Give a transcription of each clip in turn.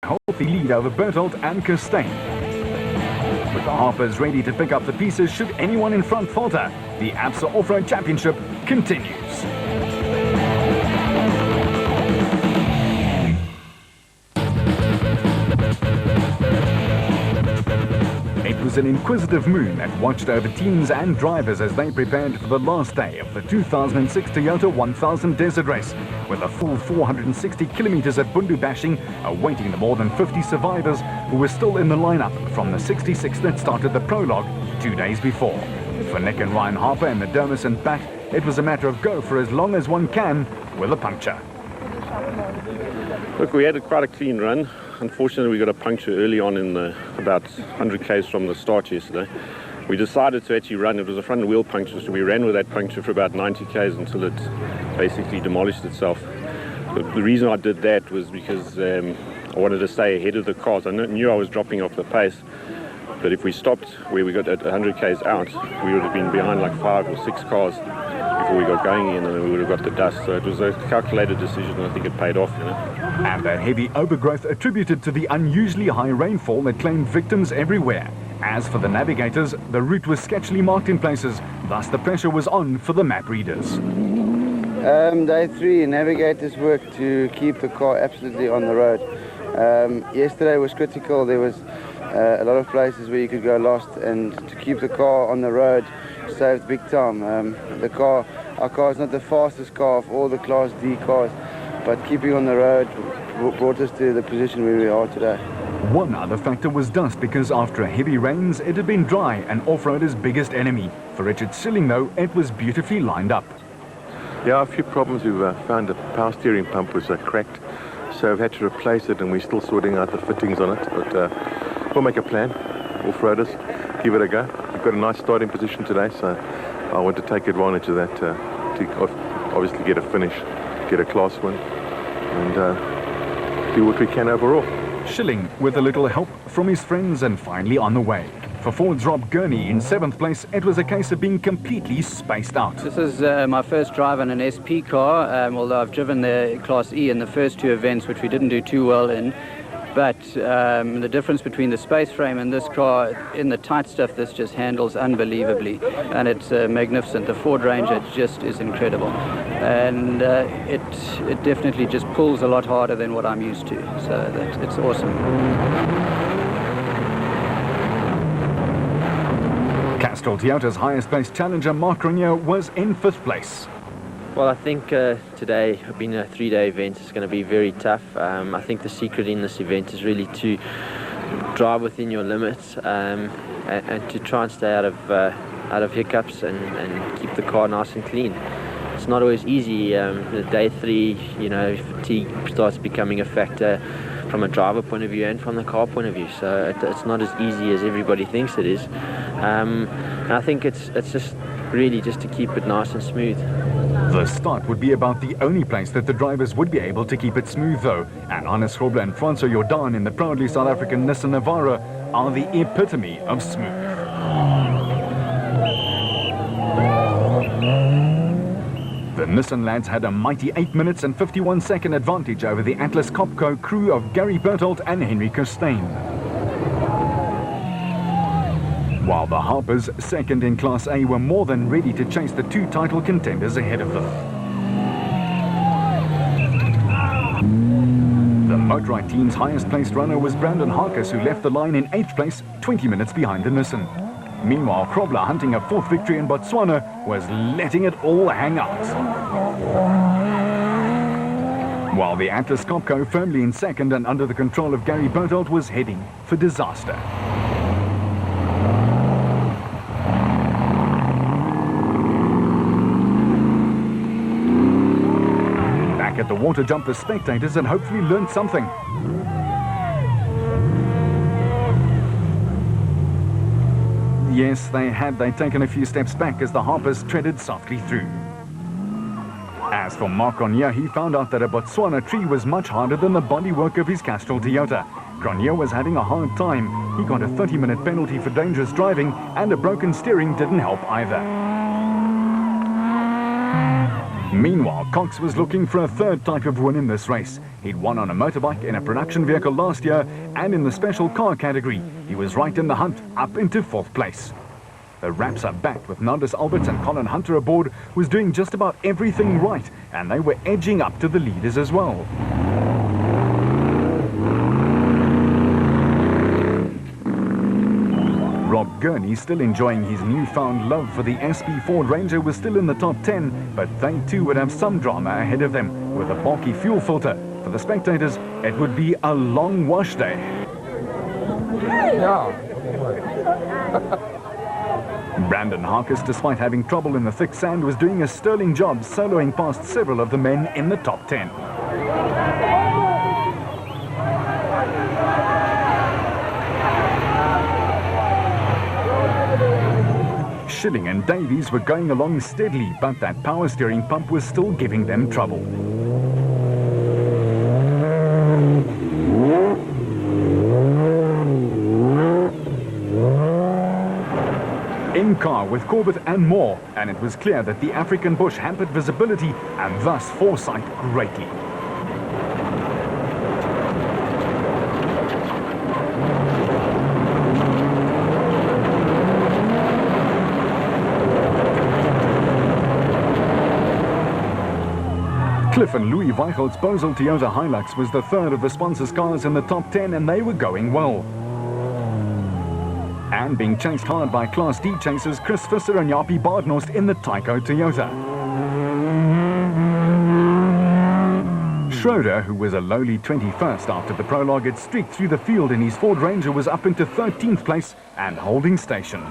healthy lead over Berthold and Kirstein. With the Harpers ready to pick up the pieces should anyone in front falter, the Absa Off-Road Championship continues. It was an inquisitive moon that watched over teams and drivers as they prepared for the last day of the 2006 Toyota 1000 Desert Race, with a full 460 kilometers at Bundu Bashing awaiting the more than 50 survivors who were still in the lineup from the 66 that started the prologue 2 days before. For Nick and Ryan Harper and the Dermis and back, it was a matter of go for as long as one can with a puncture. Look, we had quite a clean run. Unfortunately, we got a puncture early on in about 100 k's from the start yesterday. We decided to actually run. It was a front wheel puncture, so we ran with that puncture for about 90 k's until it basically demolished itself. But the reason I did that was because I wanted to stay ahead of the cars. I knew I was dropping off the pace, but if we stopped where we got at 100 k's out, we would have been behind like 5 or 6 cars before we got going in, and we would have got the dust. So it was a calculated decision, and I think it paid off, you know. And that heavy overgrowth attributed to the unusually high rainfall that claimed victims everywhere. As for the navigators, the route was sketchily marked in places, thus the pressure was on for the map readers. Day 3, navigators worked to keep the car absolutely on the road. Yesterday was critical. There was a lot of places where you could go lost, and to keep the car on the road saved big time. Our car is not the fastest car of all the Class D cars, but keeping on the road brought us to the position where we are today. One other factor was dust, because after heavy rains it had been dry, an off-roader's biggest enemy. For Richard Schilling though, it was beautifully lined up. Yeah, a few problems. We've found the power steering pump was cracked, so we've had to replace it, and we're still sorting out the fittings on it, but we'll make a plan. Off-roaders, give it a go. We've got a nice starting position today, so I want to take advantage of that to obviously get a finish, get a class win, and do what we can overall. Schilling with a little help from his friends and finally on the way. For Ford's Rob Gurney in 7th place, it was a case of being completely spaced out. This is my first drive in an SP car, although I've driven the Class E in the first 2 events, which we didn't do too well in. But the difference between the space frame and this car, in the tight stuff, this just handles unbelievably. And it's magnificent. The Ford Ranger just is incredible. And it definitely just pulls a lot harder than what I'm used to. So it's awesome. Castrol Toyota's highest placed challenger, Marc Grenier, was in 5th place. Well, I think today, being a 3-day event, is going to be very tough. I think the secret in this event is really to drive within your limits and to try and stay out of hiccups and keep the car nice and clean. It's not always easy. Day 3, you know, fatigue starts becoming a factor from a driver point of view and from the car point of view. So it's not as easy as everybody thinks it is. And I think it's just really just to keep it nice and smooth. The start would be about the only place that the drivers would be able to keep it smooth though, and Hannes Grobler and Francois Jordan in the proudly South African Nissan Navara are the epitome of smooth. The Nissan lads had a mighty 8 minutes and 51-second advantage over the Atlas Copco crew of Gary Berthold and Henry Kirstein. While the Harpers, second in Class A, were more than ready to chase the 2 title contenders ahead of them. The Motorrad team's highest placed runner was Brandon Harkes, who left the line in 8th place, 20 minutes behind the Nissan. Meanwhile, Grobler, hunting a 4th victory in Botswana, was letting it all hang out. While the Atlas Copco, firmly in 2nd and under the control of Gary Berthold, was heading for disaster. At the water jump, the spectators had hopefully learned something. Yes, they'd taken a few steps back as the Harpers treaded softly through. As for Marc Grenier, he found out that a Botswana tree was much harder than the bodywork of his Castrol Toyota. Grenier was having a hard time. He got a 30-minute penalty for dangerous driving, and a broken steering didn't help either. Meanwhile, Cox was looking for a third type of win in this race. He'd won on a motorbike in a production vehicle last year, and in the special car category, he was right in the hunt, up into 4th place. The Raps are back with Nandis Alberts and Colin Hunter aboard, was doing just about everything right, and they were edging up to the leaders as well. Rob Gurney, still enjoying his newfound love for the SP Ford Ranger, was still in the top 10, but they too would have some drama ahead of them. With a bulky fuel filter, for the spectators, it would be a long wash day. Brandon Harkis, despite having trouble in the thick sand, was doing a sterling job, soloing past several of the men in the top 10. Schilling and Davies were going along steadily, but that power steering pump was still giving them trouble. In car with Corbett and Moore, and it was clear that the African bush hampered visibility and thus foresight greatly. Cliff and Louis Weichelt's Bosel Toyota Hilux was the third of the sponsors' cars in the top 10, and they were going well. And being chased hard by Class D chasers Chris Visser and Jaapie Baardhorst in the Tyco Toyota. Schroeder, who was a lowly 21st after the prologue, had streaked through the field in his Ford Ranger, was up into 13th place and holding station.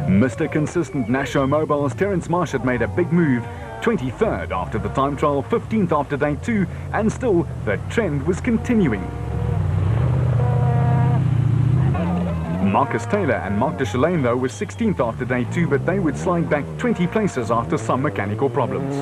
Mr. Consistent Nasho Mobile's Terence Marsh had made a big move, 23rd after the time trial, 15th after day 2, and still the trend was continuing. Marcus Taylor and Mark de Chalane, though, were 16th after day 2, but they would slide back 20 places after some mechanical problems.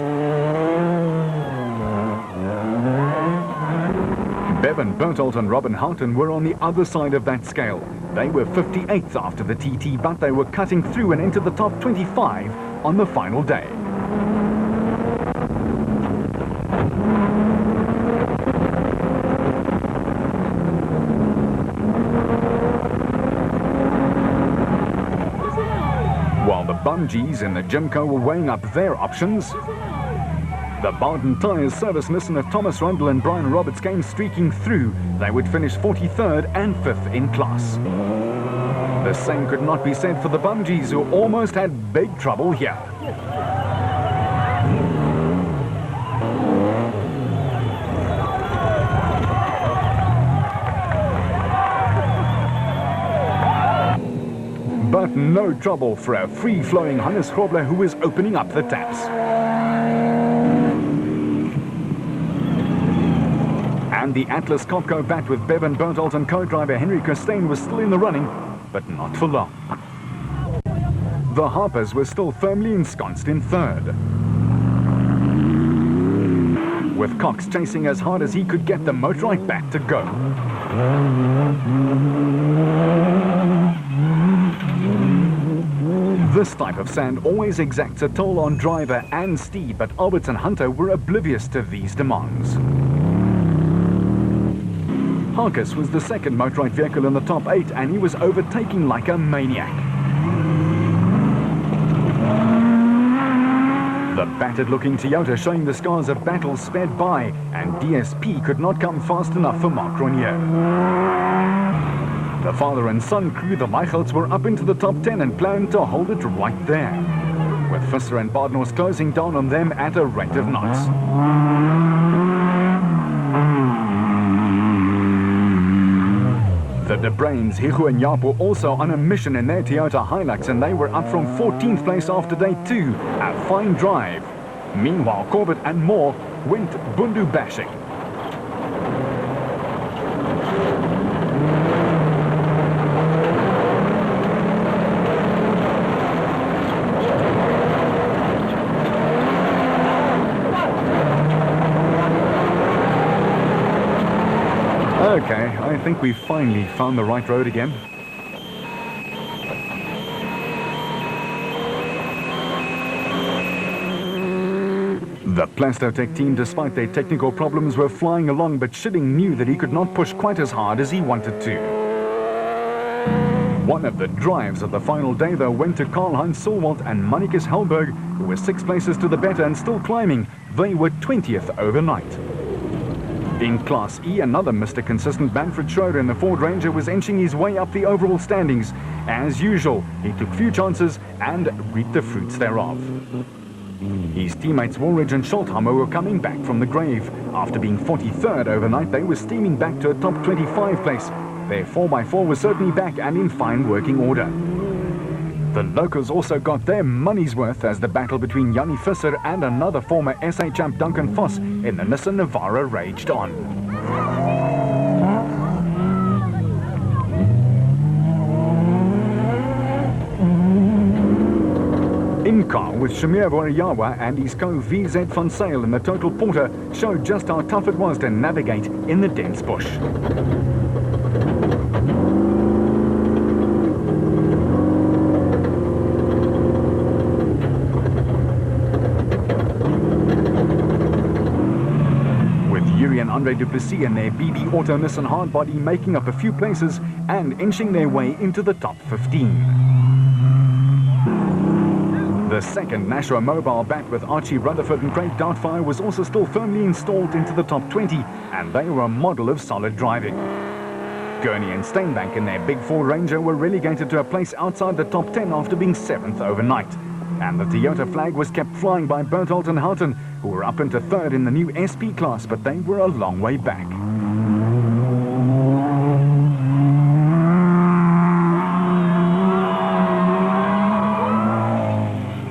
Bevan Berthold and Robin Houghton were on the other side of that scale. They were 58th after the TT, but they were cutting through and into the top 25 on the final day. While the Bungees in the Jimco were weighing up their options, the Bowden Tyres service listener Thomas Rundle and Brian Roberts came streaking through. They would finish 43rd and 5th in class. The same could not be said for the Bungees, who almost had big trouble here. But no trouble for a free-flowing Hannes Grobler, who was opening up the taps. And the Atlas Copco bat with Bevan Berthold and co-driver Henry Costain was still in the running, but not for long. The Harpers were still firmly ensconced in 3rd, with Cox chasing as hard as he could get the Motorite bat to go. This type of sand always exacts a toll on driver and steed, but Alberts and Hunter were oblivious to these demands. Harkis was the second Motorite vehicle in the top 8, and he was overtaking like a maniac. The battered-looking Toyota, showing the scars of battle, sped by, and DSP could not come fast enough for Mark Ronier. The father and son crew, the Weichelts, were up into the top 10 and planned to hold it right there, with Visser and Baardhorst closing down on them at a rate of knots. The De Brains, Hichu and Jaap were also on a mission in their Toyota Hilux, and they were up from 14th place after day 2, a fine drive. Meanwhile, Corbett and Moore went bundu bashing. Okay, I think we've finally found the right road again. The Plastotech team, despite their technical problems, were flying along, but Schilling knew that he could not push quite as hard as he wanted to. One of the drives of the final day, though, went to Karl-Heinz Solwald and Mannekes Helberg, who were 6 places to the better and still climbing. They were 20th overnight. In Class E, another Mr. Consistent Manfred Schroeder in the Ford Ranger was inching his way up the overall standings. As usual, he took few chances and reaped the fruits thereof. His teammates Woolridge and Schulthammer were coming back from the grave. After being 43rd overnight, they were steaming back to a top 25 place. Their 4x4 was certainly back and in fine working order. The locals also got their money's worth as the battle between Jannie Visser and another former SA champ Duncan Vos in the Nissan Navara raged on. In car with Shamir Wariyawa and his co-VZ Van Sail in the Total Porter showed just how tough it was to navigate in the dense bush. Andre Duplessis and their BB Auto Nissan hardbody making up a few places and inching their way into the top 15. The second Nashua Mobile back with Archie Rutherford and Craig Doubtfire was also still firmly installed into the top 20, and they were a model of solid driving. Gurney and Steinbank in their Big Ford Ranger were relegated to a place outside the top 10 after being 7th overnight. And the Toyota flag was kept flying by Berthold and Houghton, who were up into 3rd in the new SP class, but they were a long way back.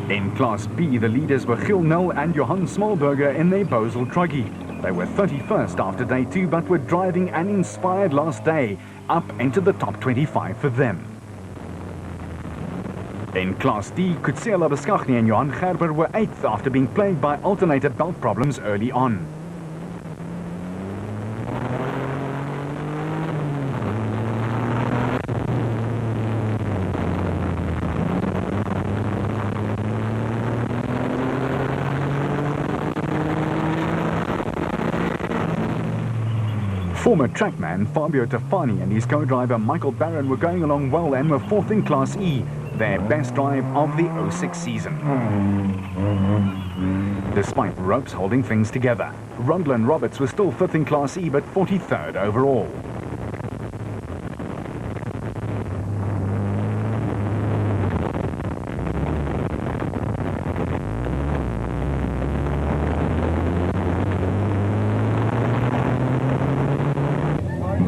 In Class B, the leaders were Gil Nel and Johan Smallberger in their Bosel Truggy. They were 31st after day 2, but were driving an inspired last day, up into the top 25 for them. In Class D, Kutsela Beskachny and Johan Gerber were 8th after being plagued by alternated belt problems early on. Former trackman Fabio Tafani and his co-driver Michael Barron were going along well and were 4th in Class E, their best drive of the 06 season. Despite ropes holding things together, Rundle and Roberts were still 5th in Class E but 43rd overall.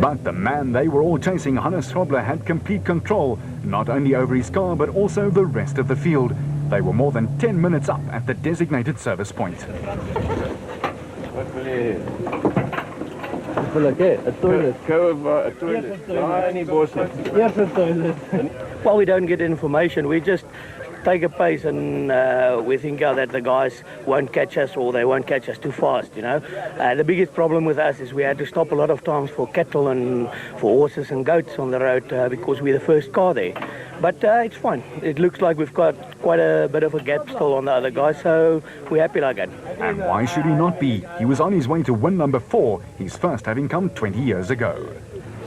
But the man they were all chasing, Hannes Schrobler, had complete control, not only over his car but also the rest of the field. They were more than 10 minutes up at the designated service point. Well, we don't get information. We just take a pace and we think that the guys won't catch us or they won't catch us too fast, you know. The biggest problem with us is we had to stop a lot of times for cattle and for horses and goats on the road because we're the first car there. But it's fine. It looks like we've got quite a bit of a gap still on the other guys, so we're happy like that. And why should he not be? He was on his way to win number 4, his first having come 20 years ago.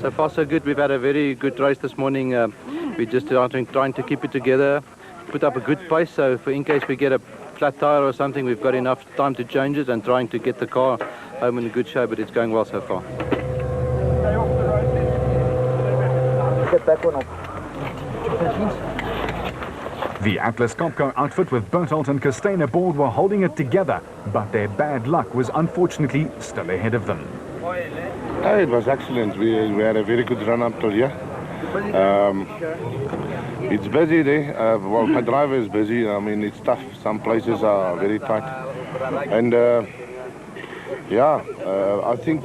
So far so good. We've had a very good race this morning. We're just trying to keep it together, put up a good pace, so for in case we get a flat tire or something, we've got enough time to change it and trying to get the car home in a good show, but it's going well so far. Get that one off. The Atlas Copco outfit with Berthold and Costain aboard were holding it together, but their bad luck was unfortunately still ahead of them. It was excellent. We had a very good run up till here. It's busy there. Well, my driver is busy. I mean, it's tough. Some places are very tight. And I think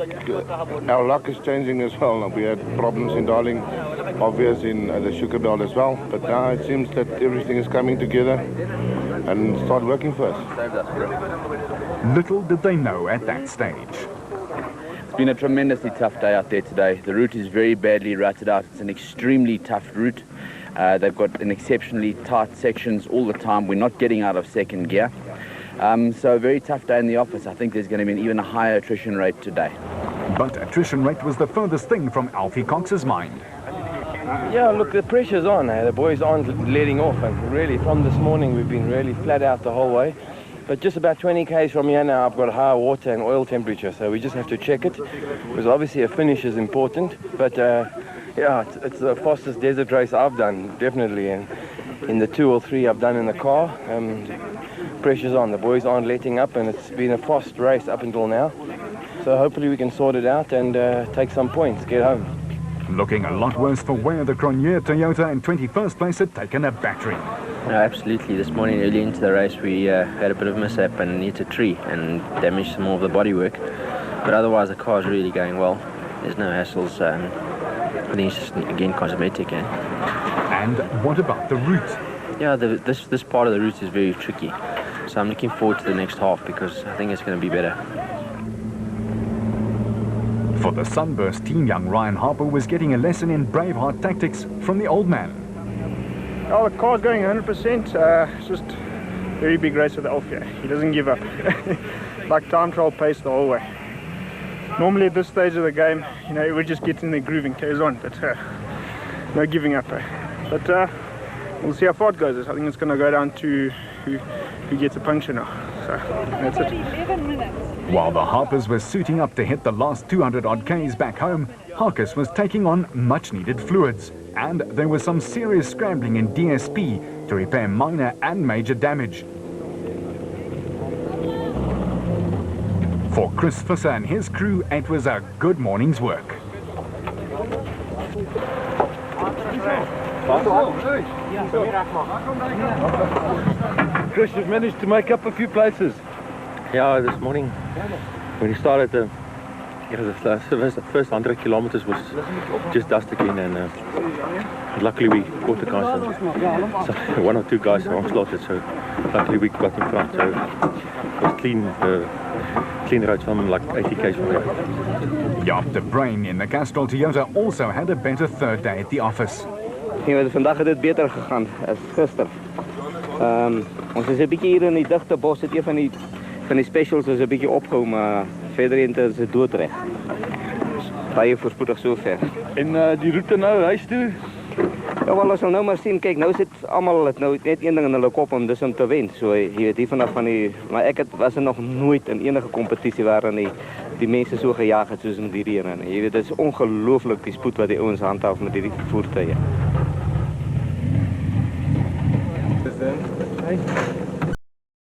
our luck is changing as well. We had problems in Darling, obvious in the sugar belt as well. But now it seems that everything is coming together and start working for us. Little did they know at that stage. It's been a tremendously tough day out there today. The route is very badly rutted out. It's an extremely tough route. They've got an exceptionally tight sections all the time. We're not getting out of second gear. So a very tough day in the office. I think there's going to be an even higher attrition rate today. But attrition rate was the furthest thing from Alfie Cox's mind. Yeah, look, the pressure's on. The boys aren't letting off, and really from this morning we've been really flat out the whole way. But just about 20 k's from here now, I've got high water and oil temperature, so we just have to check it, because obviously a finish is important. But yeah, it's the fastest desert race I've done, definitely, and in the 2 or 3 I've done in the car. Pressure's on. The boys aren't letting up, and it's been a fast race up until now. So hopefully we can sort it out and take some points, get home. Looking a lot worse for where the Cronje Toyota in 21st place had taken a battery. No, absolutely. This morning, early into the race, we had a bit of a mishap and hit a tree and damaged some more of the bodywork. But otherwise, the car's really going well. There's no hassles. I think it's just, again, cosmetic. And what about the route? Yeah, this part of the route is very tricky. So I'm looking forward to the next half, because I think it's going to be better. For the Sunburst team, young Ryan Harper was getting a lesson in Braveheart tactics from the old man. Oh, the car's going 100%. It's just very big race with Alfie. He doesn't give up. Like time trial pace the whole way. Normally at this stage of the game, you know, we just get in the groove and carries on, but no giving up. But we'll see how far it goes. I think it's going to go down to who gets a puncture now. So that's it. 11 minutes. While the Harpers were suiting up to hit the last 200 odd Ks back home, Harkis was taking on much needed fluids, and there was some serious scrambling in DSP to repair minor and major damage. For Chris Visser and his crew, it was a good morning's work. Chris, you've managed to make up a few places. Yeah, this morning when we started, the first 100 kilometers was just dust again, and luckily we caught the guys. So 1 or 2 guys were slotted, so luckily we got in front. So it was clean roads from like 80 k's from there. Jaap de Bruin in the Castrol Toyota also had a better third day at the office. Vandaag het dit beter gegaan as gister. Ons is 'n bietjie hier in die digte bos, het een van die specials is 'n bietjie opgehou, maar verder is dit doodreg. Baie voorspoedig sover. En die route nou huis toe? Ja, wel, ons sal nou maar sien. Kyk, nou sit almal het nou net een ding in hulle kop om dis om te wen. So jy weet hier vanaf van die, maar ek was er nog nooit in enige kompetisie waarin die mense so gejaag het soos met hierdie een. Jy weet, dit is ongelooflik die spoed wat die ouens handhaaf met hierdie voertuie. Hey.